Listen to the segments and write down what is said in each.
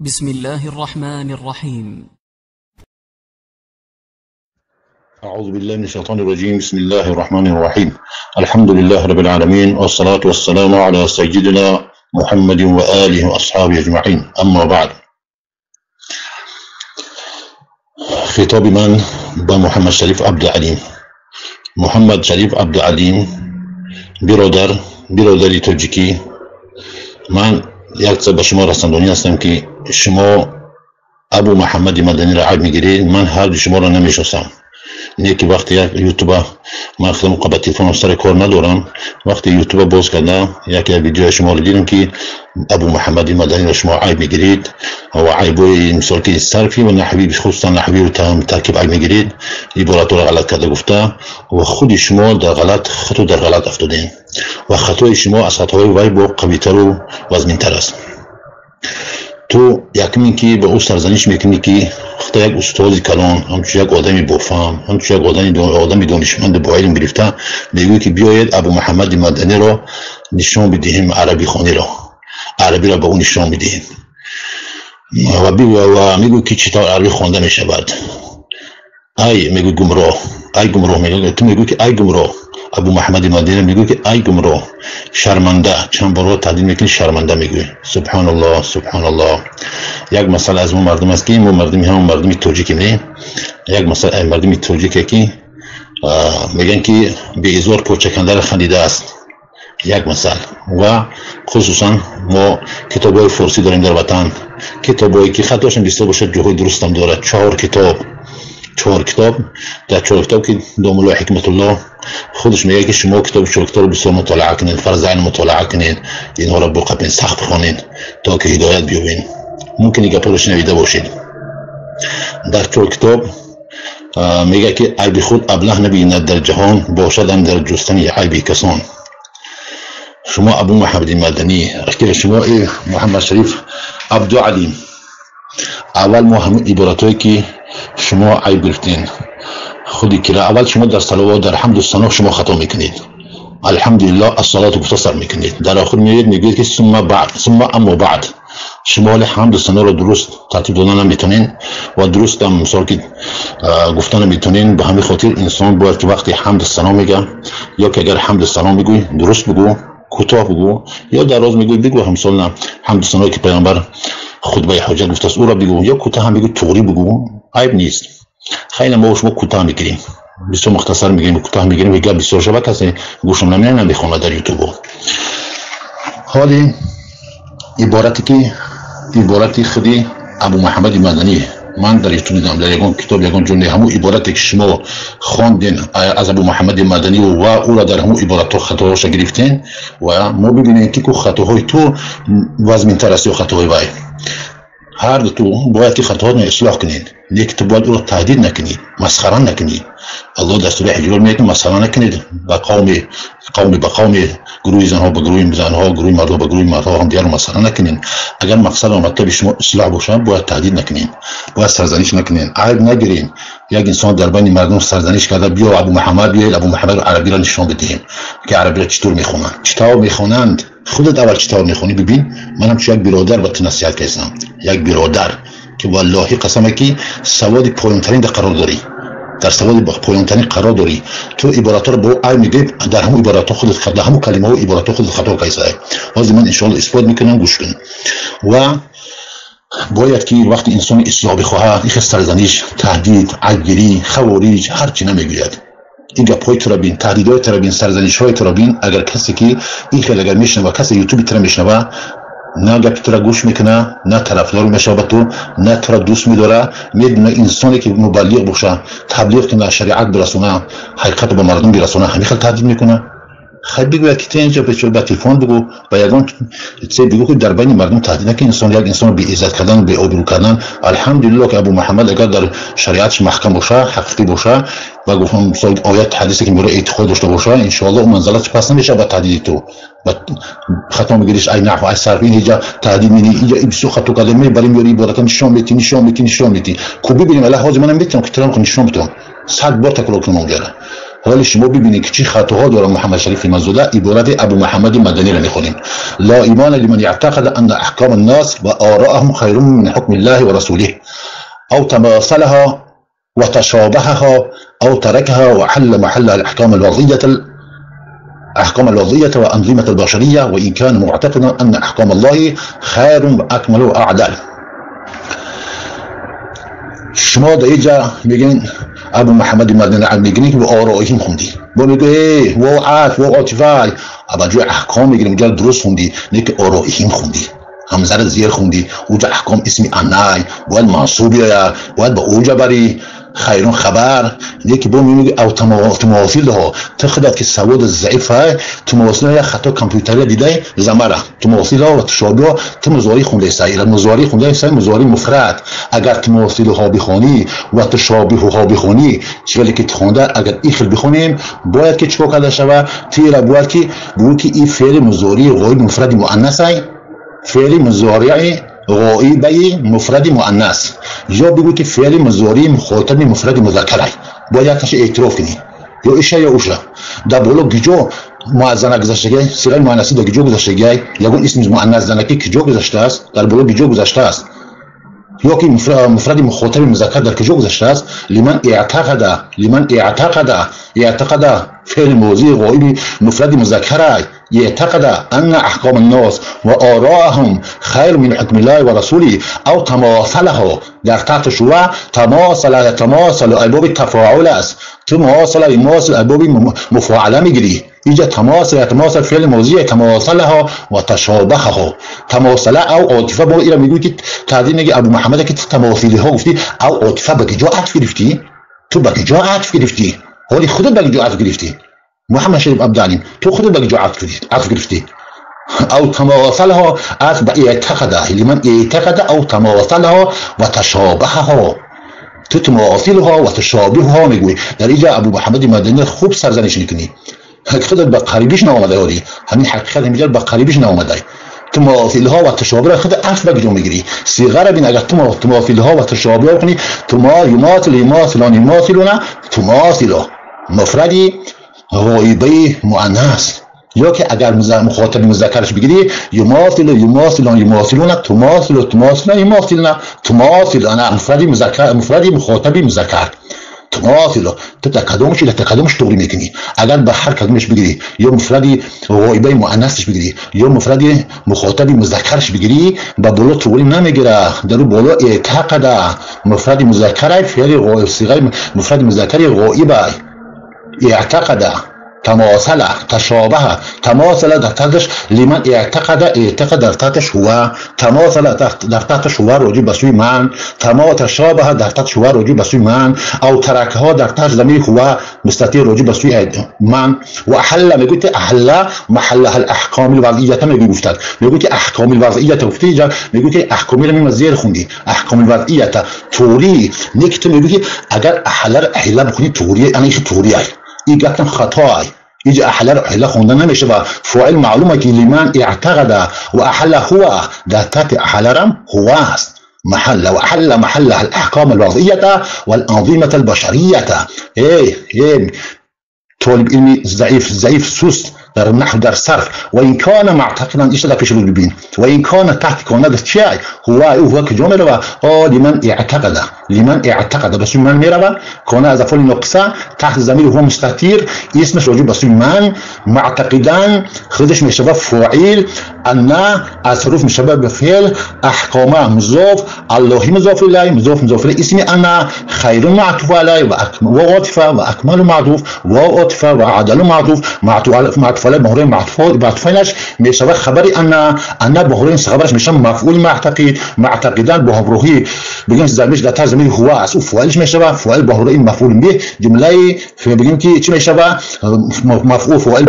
بسم الله الرحمن الرحيم. أعوذ بالله من الشيطان الرجيم. بسم الله الرحمن الرحيم. الحمد لله رب العالمين، والصلاة والسلام على سيدنا محمد وآله وأصحابه أجمعين. أما بعد، خطاب من با محمد شریف عبدالعلیم. محمد شریف عبدالعلیم برادری تاجیکی. من یک چیز به شما رساندنی هستم که شما ابو محمد مدنی را عیب میگیرید. من هر دو شما را نمیشناسم. اینه که وقتی یک یوتیوب، من خودم قبل تلفن سر کار ندارم، وقتی یوتیوب باز کردم یک ویدیو شما رو دیدم که ابو محمد مدنی را شما عیب میگیرید و عیبای مثال که صرفی و نحوی، خصوصا نحوی و ترکیب عیب میگیرید. عبارات را غلط کرده گفته و خود شما در غلط افتادین و خطای شما از خطاهای وی با قوی‌تر و وزن‌تر است. تو یکمی که به او سرزنش میکنی که خود یک استاد کلان، همچون یک آدمی بافهم، همچون یک آدمی دانشمند با علم گرفته، میگوی که بیاید ابو محمد مدنی را نشان بدهیم، عربی را به اون نشان بدهیم و میگوی که چطور عربی خوانده میشود. میگوی گمراه میگوی، تو میگوی که ای گمراه. ابو محمد مدنی میگوی که ای گمراه، شرمنده. چند بار تعدیل میکنی شرمنده میگوی. سبحان الله سبحان الله. یک مسئله از اون مردم است که ما مردمی تاجیکی نه. یک مسئله مردمی تاجیکی که میگن که به ازار پوچکنده خندیده است. یک مسئله. و خصوصا ما کتابای فارسی داریم در وطن، کتابایی که خطاشون بیشتر باشه، جاهای درست هم داره. چهار کتاب در 4 کتاب که داملا حکمت الله خودش میگه که شما کتاب 4 کتاب رو بسیار مطالعه کنید، فرض عین مطالعه کنید، اینها را بقبین سخت بخونید تا که هدایت بیابین. ممکنه گپا رو شنیده باشید. در 4 کتاب میگه که عیب خود ابله نبیند در جهان، باشد هم در جستن عیب کسان. شما ابو محمد مدنی، اخیر شما محمد شریف عبدالعلیم، اول ما همون عبارتایی که شما عیب گرفتین خودی که اول شما در صلوات، در حمد و ثنا شما خطا میکنید. الحمدلله الصلاه گفته سر میکنید. در آخر میگید که ثم اما بعد. شما حمد و ثنا رو درست ترتیب دادن نمیتونین و درست هم مثال که گفتن نمیتونین. به همین خاطر انسان باید که وقتی حمد و ثنا میگه، یا که اگر حمد و ثنا میگوی درست بگو، کوتاه بگو، یا دراز میگوی بگو. مثلا حمد و ثنا که پیامبر خطبه حجت گفته است او را بگو، یا کوتاه هم بگو، توری بگو، عیب نیست. خیلی ما شما کوتاه میگیریم، بسیار مختصر میگیریم، کوتاه میگیریم، میگه بسیار شبه کسی گوشم نمیخونه در یوتیوب. حالی عبارتی خودی ابو محمد مدنی من در یوتیوب دیدم، در یگان کتاب یگان جمله همون عبارتی که شما خواندین از ابو محمد مدنی و او را در همون عبارت خطاهاش گرفتین و ما ببینیم که خطاهای تو وزن‌تر است یا خطاهای وی. هر دو تو باید که خطاهات اصلاح کنید، لیکن تو باید او را تهدید نکنید، مسخره نکنید. الله دستور حجاب میده مسخره نکنید. با قوم گروه زنها با گروه زنها، گروه مردها با گروه مردها هم دیگر مسخره نکنید. اگر مقصد و مطلب شما اصلاح باشه باید تهدید نکنید، باید سرزنش نکنید، عیب نگیرید. یک انسان در بین مردم سرزنش کرده، بیا ابو محمد عربی را نشان بدهیم که عربی را چطور میخونند. خودت اول چطور میخونی ببین. منم چه یک برادر با نصیحت کردم، یک برادر که والله قسمه که سواد پایین‌ترین در سواد پایین‌ترین قرار داری. تو عبارات رو با عیب میگی، در همون عبارات خودت خطا، در همون کلمه و عبارات خودت خطا کیسه. واسه من ان شاء الله استفاده میکنم، گوش کن. و باید که وقتی انسان اصلاح بخواه، این سرزنش، تهدید، عیبگیری، خوارج هر چی نمیگوید. این گپ‌های ترابین، تهدیدهای ترابین، سرزنش‌های ترابین، اگر کسی که این خیلی اگر میشنوه، کسی یوتیوب تر میشنوه، نه گپ تو را گوش میکنه، نه طرفدار میشه به تو، نه تو را دوست میداره. میدونه انسانی که مبلغ باشه، تبلیغ کنه، شریعت برسونه، حقیقت به مردم برسونه، همین خیلی تهدید میکنه. خیلی بگوید که اینجا به تلفن بگو، با یگان چیزی بگو که در بین مردم تهدید نکنه. یک انسان بی عزت کردن، بی آبرو کردن. الحمدلله که ابو محمد اگر در شریعتش محکم باشه، حقیقی باشه و گفتم مثلا آیات حدیثی که میره اعتقاد داشته باشه، ان شاء الله اون منزلت پس نمیشه با تهدید تو. با خطا میگیریش ای نحو ای صرف، اینجا تهدید میدی، اینجا بسیار خطا کرده میبری میاری عبارت نشون میدی. کو ببینیم الله حاضر منم میتونم که ترام نشون بدم 100 بار تکرار کنم اونجا. حال شما ببینید که چی خطاها داره محمد شریف مزوده. عبارت ابو محمد مدنی را میخونیم: لا ایمان لمن یعتقد ان احکام الناس و آراءهم خیر من حکم الله و رسوله او تماثلها و تشابهها او تركها وحل محل الاحکام الوضعية وأنظمة البشرية وإن كان معتقدا أن أحكام الله خير وأكمل وأعدل. شما در اینجا میگین ابو محمد مدنی میگین که به آرائهم خوندی، با میگه و عطف و عاطفه، اما جو احکام میگیم اونجا درست خوندی، نه که آرائهم خوندی، همزه رو زیر خوندی. اونجا احکام اسم انای باید منصوب یا باید به اوجا بری خیرون خبر، یکی با میگه او تماثیل ها تخدت که سواد ضعیفه، تماثیل ها خطا کامپیوتری دیده زمره، تماثیل ها و تشابه ها تمزاری خونده سایر، مزاری خونده سایر مزاری مفرد. اگر تماثیل ها بخونی و تشابه ها بخونی چیزی که تخونده اگر ایخل بخونیم باید که چکو کرده شود تیره، باید که بگو که این فعل مزاری غایب مفرد مؤنث است، فعل مزاری غائبه مفرد مؤنث، یا بگو که فعل مضارع مخاطب مفرد مذکر است، باید کش اعتراف کنی یا ایشه یا اوشه. در بالا گیجو مؤذن گذاشته سیغه مؤنثی در گیجو گذاشته، یگون اسم مؤنث زنکی گیجو گذاشته است، در بالا گیجو گذاشته است، یا که مفرد مخاطب مذکر در گیجو گذاشته است. لمن اعتقد فعل موضوع غائب مفرد مذکر است، يعتقد أن أحكام الناس وآراءهم خير من حكم الله ورسوله أو تماثله در تحت شروع تماثل أبواب التفاعل است، تماثل أبواب مفاعله میگیری. اینجا تماثل فعل موضوع تماثله و تشابهه، تماثله او عاطفه. با اینا میگوی که تعدیل میگه ابو محمد که تماثیلی ها گفتی او عاطفه به جا عطف گرفتی، تو به جا عطف گرفتی، حالی خودت به جا عطف گرفتی. محمد شریف عبدالعلیم تو خودت به جا عطف گرفتی. او تماثلها از به اعتقاده، لمن اعتقد او تماثلها و تشابهها، تو تماثلها و تشابهها میگوی. در اینجا ابو محمد مدنی خوب سرزنش میکنی، حقیقت به قریبیش نامده هاری، همین حقیقت اینجا به قریبیش نامده. تماثلها و تشابه خود عطف به جا میگیری. صیغه را ببین، اگر تماثلها و تشابه کنی یماثلون مفردی غایبه مؤنث، یا که اگر مخاطب مذکرش بگیری یماثلون تماثلن مفردی مخاطبی مذکر تماثل، تو تقدمش طوری میکنی. اگر به هر کدومش بگیری یا مفردی غایبه مؤنثش بگیری یا مفردی مخاطبی مذکرش بگیری با بالا طوری نمیگیره، در بالا اعتقد مفردی مذکر فعل غایب صیغه مفردی مذکری غایبه، اعتقد تماثل تشابه، تماثل در تحتش لمن اعتقد در تحتش هو، تماثل در تحتش هو راجع به سوی من، تشابه در تحتش هو راجع به سوی من، او ترکها در تحت ضمیر هو مستتیر راجع به سوی من. و احل میگوی که احل محلها الاحکام الوضعیه میگفتد، میگوی که احکام الوضعیه گفتی، اینجا میگوی که احکامی رو زیر خوندی، احکام الوضعیه توری نیکت. میگوی که اگر احل رو احل بخونی توری انیش توری است، این گفتن خطا است. اینجا احل احل خونده نمیشه و فاعل معلومه که لمن اعتقد و احل هو، در تحت احل رم هو است محل، و احل محلها الاحکام الوضعیه والانظمه البشریه. طالب علمی ضعیف سوست در نحو در صرف و این کان معتقدا ایش در پیش رو ببین، و این کان تحت کانه در چی هو که جا میره و لمن اعتقد بسوی من میره و کانه از افعال ناقصه تحت ضمیر هو مستتیر اسمش راجع بسوی من، معتقدا خودش میشه و فاعل، ان از حروف میشه به فعل، احکامه مضاف، اللهی مضاف الیه، مضاف الیه اسم ان، خیر معطوف علیه و عاطفه و اکمل معطوف و عاطفه و عدل معطوف، معطوف علیه بهره معطوفینش میشه خبری ان بهره خبرش میشه مفعول معتقدا به همراهی بگیم زمینش در تر زمین هو است، او فاعلش میشه و فاعل بهره این مفعول به جمله بگیم که چی میشه مفعول فاعل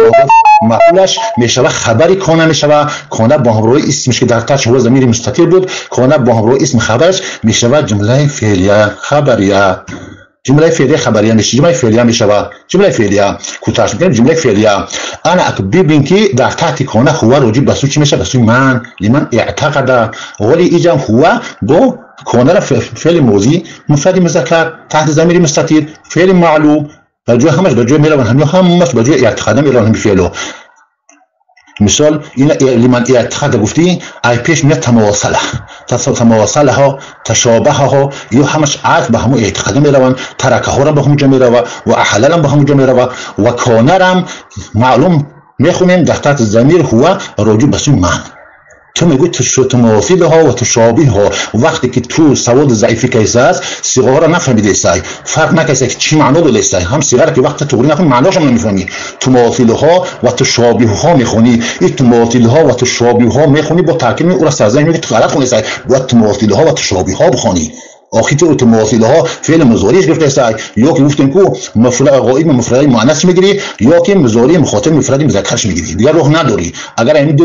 مفعولش میشه خبری کانه میشه و کانه با همراهی اسمش که در تاش هو ضمیر مستتر بود، کانه با همراهی اسم خبرش میشه جمله فعلیه خبریه. جمله فعلیه خبریه میشه، جمله فعلیه میشه جمله فعلیه کوتاش میگیم جمله فعلیه. انا ببین که در تحت کانه هو راجع به چی میشه؟ به سوی من، لمن اعتقد، ولی اینجا هو با کانه فعل موضوعی مفرد مذکر تحت ضمیر مستتر فعل معلوم بجای همش بجای میرون همش بجای اعتقاد میرون همین فعلو. مثال این لمن اعتقاد گفتی ای پیش میاد تمواصله ها تشابه ها یا همش عاد به همون اعتقاد میرون ترکه ها را به همون جا میروه و احلال هم به همون جا میروه و کانرم معلوم میخونیم در تحت ضمیر هو راجع به من. تو میگوی تماثیل ها و تشابه ها وقتی که تو سواد ضعیفی کیسه است صیغه را نفهمیده ایسای فرق نکیسه که چی معنا داره ایسای هم صیغه که وقت تو نفهمی معناش هم نمیفهمی. تماثیل ها و تشابه ها میخونی این تماثیل ها و تشابه ها میخونی با تاکید او را سرزنش میگی تو غلط خونی ایسای باید تماثیل ها و تشابه ها بخونی. آخی تو تماثیل ها فعل مضارعش گرفته ایسای یا که گفتیم که مفرد غائب مفرد مؤنث میگیری یا که مضارع مخاطب مفرد مذکرش میگیری دیگه راه نداری. اگر این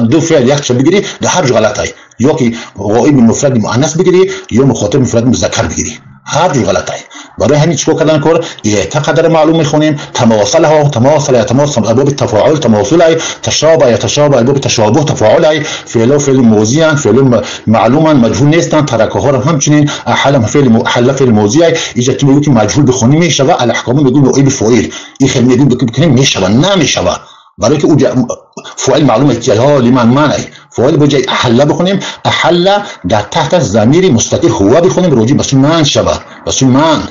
دو فعل یک بگیری ده هر جا غلطه یا که غائب مفرد مؤنث بگیری یا مخاطب مفرد مذکر بگیری هر جا غلطه. برای همین چیکار کردن کار اعتقاد معلوم میخونیم تماثل ها تماثل باب تفاعل تماثل تشابه باب تشابه تفاعل فعل و فعل موضوعی فعل معلوما مجهول نیستن ترکه ها همچنین احل فعل موضوعی ایجاد میگه که مجهول بخونیم میشه الاحکام میگه نوعی فاعل این خیلی میگه بکنیم میشه نمیشه برای که فاعل معلومه که ها لمن معنی فاعل بجای احل بخونیم احل در تحت ضمیر مستتر هو بخونیم راجع به من شبه بس من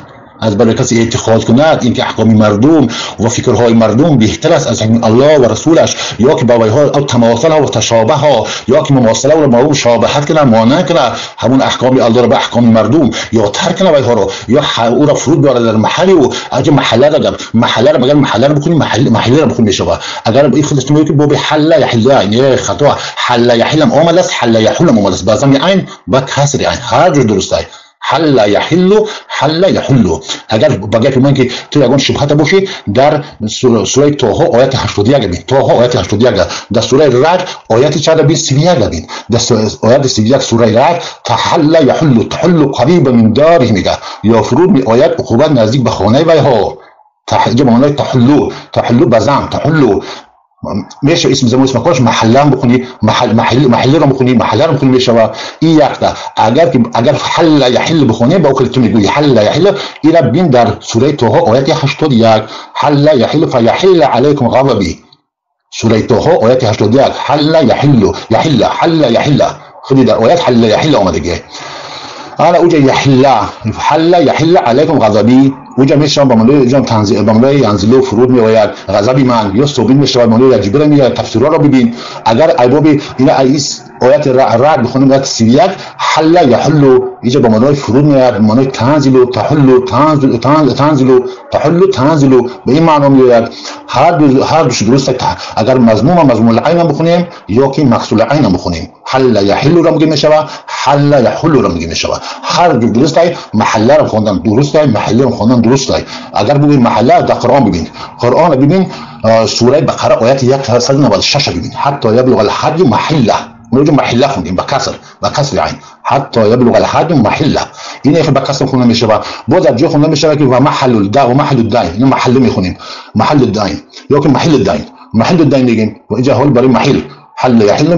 از برای کسی اعتقاد کند اینکه احکام مردم و فکرهای مردم بهتر است از الله و رسولش یا که با ویها او تماثل و تشابه ها یا که مماثله و مشابهت کنه مانع کنه همون احکام الله را به احکام مردم یا ترک کنه ویها رو یا او را فرود بیاره در محلی و اگه محله را بگن محله را بکنیم محله را بخونیم میشه. اگر این خودش میگه که باب حل یحل یعنی خطا حل یحل عمل است حل یحل عمل است بازم عین با کسر عین هر جور درسته حل یحل. اگر بگه من که تو یگان شبهت باشی در سوره طه آیت 81 ببین طه آیت 81 در سوره رعد آیت 421 ببین در آیت 31 سوره رعد تحل تحل قریب من داره میگه یا فرود می آیت عقوبت نزدیک به خانه وی ها تحلو بزن تحلو میشه اسم زمان اسم کارش محله هم بخونی محله رو بخونی میشه و این یکتا اگر حل یحل بخونی با کلمه میگویی حل یحل اینا بین در سوره طه آیت 81 حل یحل فیحل علیکم غضبی سوره طه آیت 81 حل یحل خودی در آیت حل یحل آمده انا اوجه حل یحل علیکم غضبی اوجه میشم با مولای جان تنزیل با مولای انزلو فرود میآید غضبی من یا صوبین میشه مولای جبران میاد تفسیرها رو ببین اگر ایبابی اینا ایس آیت رعد بخونیم آیت 31 حل یحل ایجا با مولای فرود میاد مولای تنزیل تنزیل به این معنی میاد هر دوش درسته. اگر مضمون العین بخونیم یا که مقصول عین بخونیم حل یحل رو میگه میشه حل یحل رو میگه میشه هر دو درسته. محله رو خوندن درسته محله رو خوندن درسته. اگر ببین محله در قرآن ببین سوره بقره آیت 196 ببین حتی یبلغ الحج محله نوجه محله خوندیم با کسر عین حتی یبلغ الحج محله این اخی با کسر خونده میشه و باز از جا خونده میشه که و محل الدین این محله میخونیم محل الدین یا که محل الدین بگیم و اینجا حال برای محل حل یحل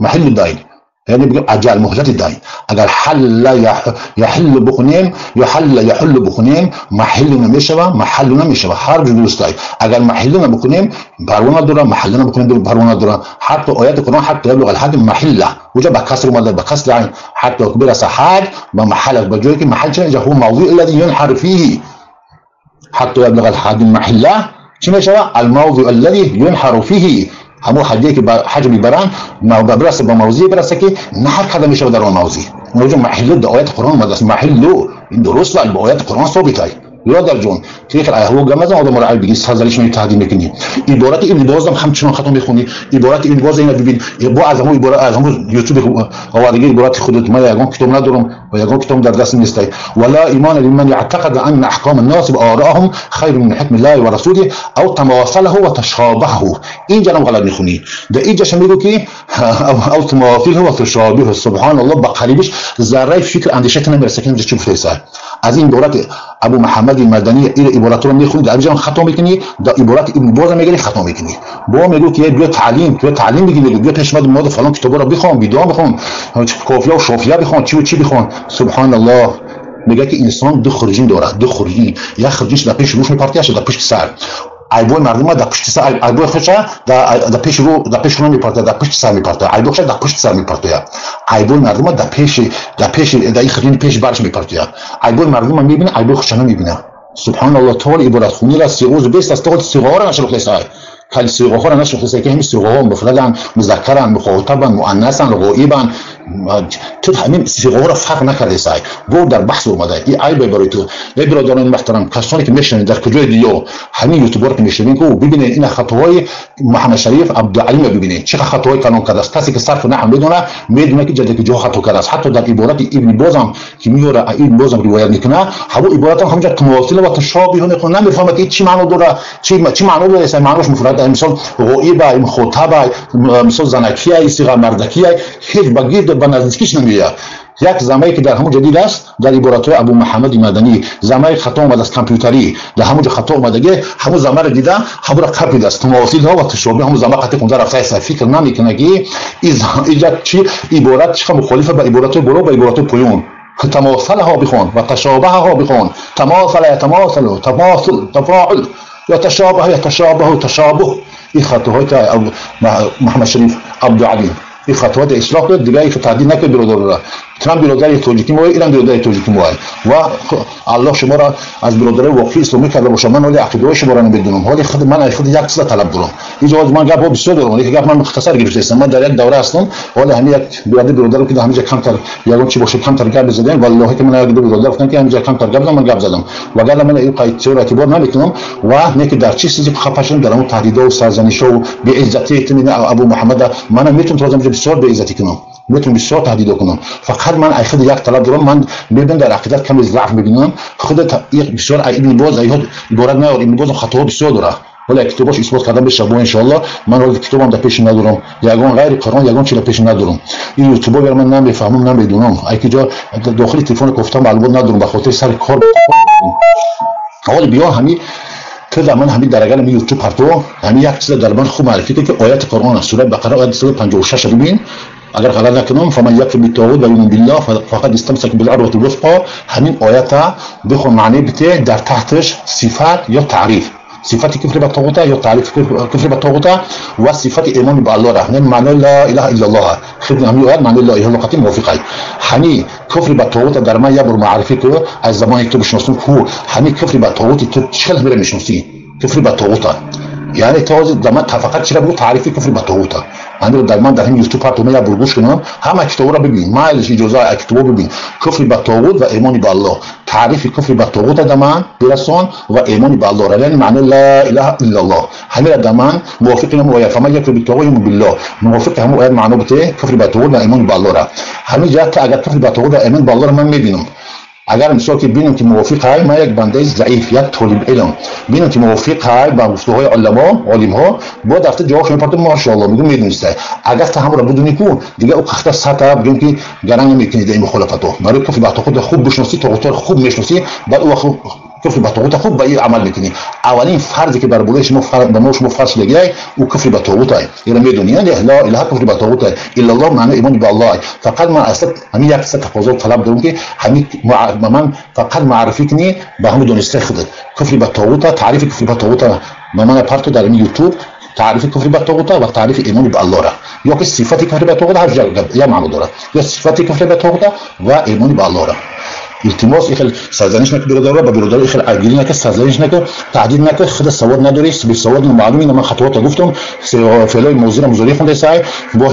محل الدین یعنی بگیم اجل مهلت الدین. اگر حل یحل بخونیم یا حل یحل بخونیم محل نمیشه و محل نمیشه و هر جور درسته. اگر محل نبخونیم پروانه داره محل نبخونیم پروانه داره. حتی آیات قرآن حتی یبلغ الحج محله وجا با کسر اومده با کسر عین حتی برسه حج با محل با جایی که محل چه هو موضوع الذي ينحر فيه حتی یبلغ الحج محله چی میشه الموضوع الذي ينحر فيه همون حجی که با حج میبرن برسه با موضوع برسه که نحر کرده میشه در اون موضوع محل در آیات قرآن اومده محل این درسته با آیات قرآن ثابته یادر جون تیخ هو گمازم آدم را بگی سازلیش می تهدید میکنی عبارت ابن باز هم همچنان خطا میخونی عبارت ابن باز اینا ببین با از همون عبارت از همون یوتیوب آوردگی عبارت خودت ما یگان کتاب ندارم و یگان کتاب در دست نیست ولا ایمان لمن يعتقد ان احکام الناس بآرائهم خیر من حکم الله و رسوله او تماثله و تشابهه اینجا هم غلط میخونی در اینجا میگه که او تماثله و تشابهه سبحان الله با قریبش ذره فکر اندیشه نمیرسه که چه بفهمه از این عبارت ابو محمد المدنی این عبارت رو میخونی در اینجا خطا میکنی در عبارت ابن باز میگی خطا میکنی با میگه که بیا تعلیم بگیر بیا پشمد ماده فلان کتابا رو بخون ویدیو بخون کافیه و شافیه بخون چی بخون سبحان الله میگه که انسان دو خروجین داره، دو خروجین، یک خروجینش در پیش روش میپرته یا در پشت سر. عیبای مردم در پشت سر، عیبای خودش در پیش رو، در پیش رو میپرته، در پشت سر میپرته، عیبایش در پشت سر میپرته. عیبای مردم در پیش در این خرین پیش برش میپرته. عیبای مردم میبینه، عیبای خودش نمیبینه. سبحان الله تعالی عبارت خونی را سیغوز بیست است، تا صغار نشرح لسای. کل صغار را نشرح لسای که همین صغار مفردن، مذکرن، مخاطبن، مؤنثن، غائبن. تو همین صغار را فرق نکرده سای. گفت در بحث اومده. این عیب برای تو. ای برادران محترم، کسانی که میشنن در کجای دیگه همین یوتیوبر که میشنن کو ببینید این خطاهای محمد شریف عبدالعلیم ببینید چه خطاهای کلان کرده است. کسی که صرف نحو بدونه میدونه که جدی که جو خطا کرده است. حتی در عبارت ابن بازم که میاره ابن بازم روایت میکنه، همون عبارت هم همونجا تماثل و تشابه میکنه، نمیفهمه که چی معنی داره، چی معنی داره. مثلا معنیش مفرد، مثلا غائب، مخاطب، مثلا زنکیه، صيغه مردکیه، هیچ بگید به نزدیکش نمیاد. یک زمانی که در همون جدید است در عبارت ابو محمد مدنی زمانی خطا اومده است کامپیوتری، در همونجا خطا اومده، همون زمان دیده همون را کپید است. تماثیل ها و تشابه همون زمان خطا کنده رفته است. فکر نمیکنه که ایجاد چی عبارت چه مخالفه به عبارت برو به عبارت پایون. تماثلها بخون و تشابهها بخون. تماثل يتماثل، تماثل تفاعل، يتشابه يتشابه تشابه. این خطاهای که محمد شریف عبدالعلیم این خطوات اصلاح کرد دیگه، که تعدیل نکرد برادر را. ترام برادر تاجیکی ما، ایران برادر تاجیکی ما و الله شما را از برادر واقعی اسلامی کرده باشه. من ولی عقیده شما را نمیدونم، ولی خود من خود یک چیز طلب دارم. اینجا من گپ بسیار دارم، ولی گپ من مختصر گرفتم. من در یک دوره هستم، ولی همین یک برادر که همینجا کمتر یگان چی باشه کمتر گپ بزنیم. والله که من یک برادر گفتم که همینجا کمتر گپ بزنم، من گپ زدم وگرنه من این قاعده رو اعتبار نمیکنم و نه که در چیزی خفاشم در اون تهدیدها و سرزنش‌ها و بی عزتی ابو محمد من میتونم تو از بسیار بی عزتی کنم، میتونم بسیار تهدید کنم. فقط من خود یک طلب دارم، من میبینم در عقیدت کمی ضعف میبینم. خودت بسیار ابن باز ایات عبارت نه، ابن باز خطا بسیار داره، ولی کتابش اثبات کردم بشه ان شاء الله. من ولی کتابم در پیش ندارم، یگان غیر قرآن یگان چیز پیش ندارم. این یوتیوب رو من نمیفهمم نمیدونم، اگه جا داخل تلفن گفتم معلومات ندارم به خاطر سر کار. حالا بیا همین تو در من همین درگاه می یوتیوب پرتو همین یک چیز در من خوب معرفی که آیات قرآن است. سوره بقره آیه 156 ببین. اگر غلط نکنم فمن یکفر بالطاغوت و یؤمن بالله فقد استمسک بالعروة الوثقى. همین آیات بخون معنی بده در تحتش صفات یا تعریف. صفت کفر به طاغوت یا تعریف کفر به طاغوت و صفت ایمان به الله را. معنی لا اله الا الله. خدمت همین آیات معنی لا اله الا الله موافقه. همین کفر به طاغوت در من یه بار معرفی که از زمانی که تو بشناسم کو همین کفر به طاغوت تو چه خبره میشناسی؟ کفر به طاغوت یعنی تو زمان فقط چرا بگو تعریف کفر به طاغوت. من در من در این یوتیوب پرتو میاد برگوش کنم همه کتابا رو ببین، مایلش اجازه کتابا ببین. کفر به طاغوت و ایمان به الله، تعریف کفر به طاغوت در من برسون و ایمان به الله را، یعنی معنی لا اله الا الله. همین در من موافق نمو یا فما یکفر بالطاغوت و بالله موافق همون آیه معنی بده کفر به طاغوت و ایمان به الله را. همین جهت اگر کفر به طاغوت و ایمان به الله را من میبینم، اگر مثلا که ببینم که موافق های ما یک بنده ضعیف یک طالب علم ببینم که موافق های با گفتگوهای عالم ها با دفتر جواب میپرده ماشاءالله میگم میدونسته. اگر تا همون رو بدونی کو دیگه او خطا سطح بگم که گران نمیکنید این مخالفتو. برای کفر به طاغوت خوب بشناسی، طاغوت خوب میشناسی، بعد او کفر به طاغوت خوب به این عمل میکنی. اولین فرضی که بر بوله شما فرض به ما شما فرض لگیای او کفر به طاغوت است. این میدونی یعنی لا اله کفر به طاغوت الا الله معنی ایمان به الله. فقط من اصلا همین یک سطح تفاضل طلب دارم که همین من فقط معرفی کنی به همون دونسته خودت کفر به طاغوت، تعریف کفر به طاغوت من پرتو در این یوتیوب تعریف کفر به طاغوت و تعریف ایمان به الله را، یا که صفت کفر به طاغوت هر جا یا معنی داره، یا صفت کفر به طاغوت و ایمان به الله را. التماس ایخل سازنش نکه برادر را با برادر ایخل عرگیری نکه سازنش نکه تعدیل نکه خود سواد نداری به سواد معلومی من خطوات گفتم فعلای موضوع مضارع خونده سعی با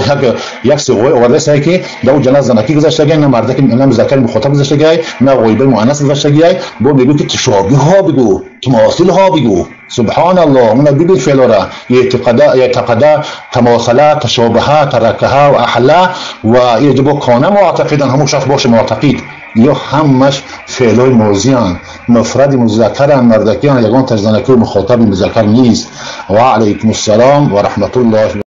یک سوای آورده سعی که دو جناز زنکی گذاشته گای نه مردک نه مذکر مخاطب گذاشته گای نه غایب مؤنث گذاشته گای با میگو که تشابه ها بگو تماثل ها بگو. سبحان الله اون ببین فعل را اعتقاد تماثل تشابه ترکها و احلا و یجب کان معتقدا همون شخص باشه معتقد یا همش فعلای موضوعان مفرد مذکر مردکیان یگان تجزنکی مخاطب مذکر نیست. و علیکم السلام و رحمت الله.